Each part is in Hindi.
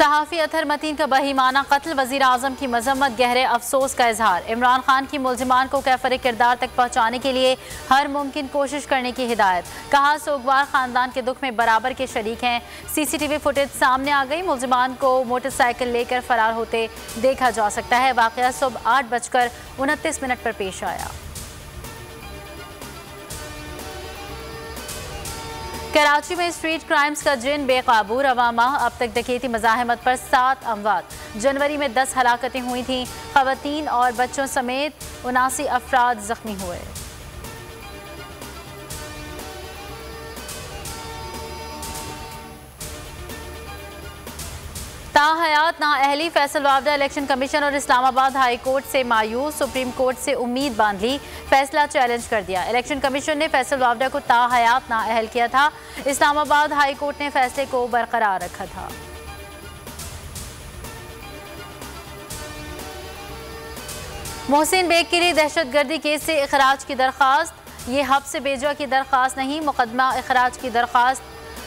सहाफ़ी अतहर मतीन का बहीमाना कत्ल, वज़ीर आज़म की मजम्मत, गहरे अफसोस का इजहार। इमरान खान की मुलजिमान को कैफर किरदार तक पहुँचाने के लिए हर मुमकिन कोशिश करने की हिदायत। कहा सोगवार खानदान के दुख में बराबर के शरीक हैं। CCTV फुटेज सामने आ गई, मुलजिमान को मोटरसाइकिल लेकर फरार होते देखा जा सकता है। वाक़या सुबह 8:29 पर पेश आया। कराची में स्ट्रीट क्राइम्स का जिन बेकाबू, रवां माह अब तक डकैती मज़ाहमत पर 7 अमवात। जनवरी में 10 हलाकतें हुई थीं। ख़वातीन और बच्चों समेत 79 अफराद जख्मी हुए। ताहयात नाअहली, फैसल वावडा इलेक्शन कमीशन और इस्लामाबाद हाई कोर्ट से मायूस, सुप्रीम कोर्ट से उम्मीद बांध ली, फैसला चैलेंज कर दिया। इलेक्शन कमीशन ने फैसल वावडा को ताहयात नाअहल किया था। इस्लामाबाद हाई कोर्ट ने फैसले को बरकरार रखा था। मोहसिन बेग के लिए दहशतगर्दी केस से इखराज की दरख्वास्त। ये हब से बेजा की दरख्वास्त नहीं, मुकदमा इखराज की दरख्वास्त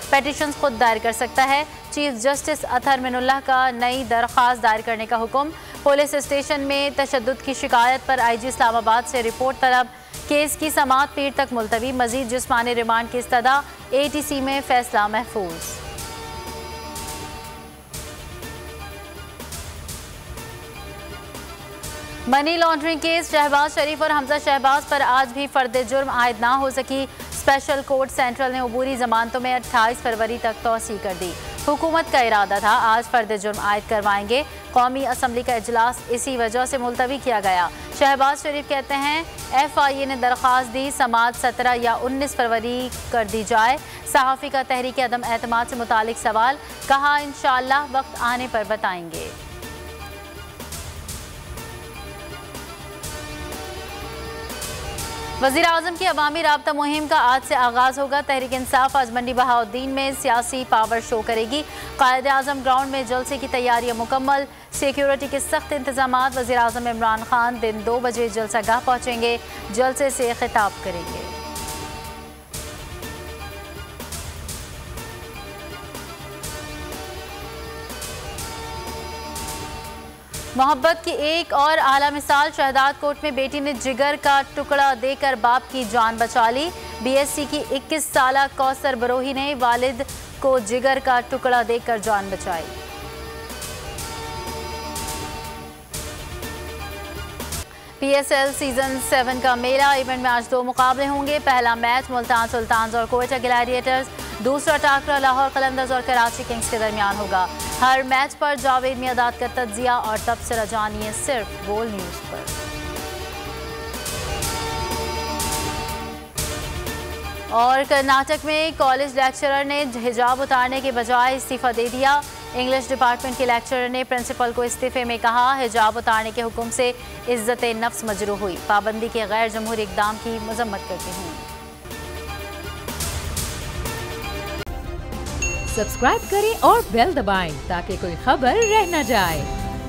पेटिशन खुद दायर कर सकता है। चीफ जस्टिस अतहर मिनुल्लाह का नई दरख्वास्त दायर करने का हुक्म। पुलिस स्टेशन में तशद्दुद की शिकायत पर IG इस्लामाबाद से रिपोर्ट तलब। केस की समाअत पीर तक मुलतवी। मजीद जिस्मानी रिमांड की इस्तदा। ATC में फैसला महफूज। मनी लॉन्ड्रिंग केस, शहबाज शरीफ और हमजा शहबाज पर आज भी फर्द जुर्म आयद ना हो सकी। स्पेशल कोर्ट सेंट्रल ने अबूरी जमानतों में 28 फरवरी तक तौसी कर दी। हुकूमत का इरादा था आज फर्द जुर्म आयद करवाएंगे। कौमी असम्बली का इजलास इसी वजह से मुलतवी किया गया। शहबाज शरीफ कहते हैं FIA ने दरख्वास्त दी समाअत 17 या 19 फरवरी कर दी जाए। सहाफ़ी का तहरीक अदम एतमाद से मुतालिक सवाल, कहा इंशाअल्लाह वक्त आने पर बताएंगे। वज़ीर आज़म की अवामी राब्ता मुहिम का आज से आगाज़ होगा। तहरीक इंसाफ आज मंडी बहाउद्दीन में सियासी पावर शो करेगी। कायदे आज़म ग्राउंड में जलसे की तैयारियां मुकम्मल, सिक्योरिटी के सख्त इंतजामात। वज़ीर आज़म इमरान खान दिन 2 बजे जलसागाह पहुँचेंगे, जलसे से खिताब करेंगे। मोहब्बत की एक और आला मिसाल, शहदाद कोट में बेटी ने जिगर का टुकड़ा देकर बाप की जान बचा ली। BSc की 21 साला कौसर बरोही ने वालिद को जिगर का टुकड़ा देकर जान बचाई। PSL सीजन 7 का मेला इवेंट में आज 2 मुकाबले होंगे। पहला मैच मुल्तान सुल्तान्स और कोयटा ग्लैडिएटर्स, दूसरा टाकरा लाहौर कलंदर्स और कराची किंग्स के दरमियान होगा। हर मैच पर जावेद मियादाद का तज्जिया और तबसरा जानिए सिर्फ गोल न्यूज़ पर। और कर्नाटक में कॉलेज लेक्चरर ने हिजाब उतारने के बजाय इस्तीफा दे दिया। इंग्लिश डिपार्टमेंट के लेक्चरर ने प्रिंसिपल को इस्तीफे में कहा हिजाब उतारने के हुक्म से इज्जत नफ्स मजरूह हुई, पाबंदी के गैर जमहूरी इक़दाम की मजम्मत करती हूँ। सब्सक्राइब करें और बेल दबाएं ताकि कोई खबर रह न जाए।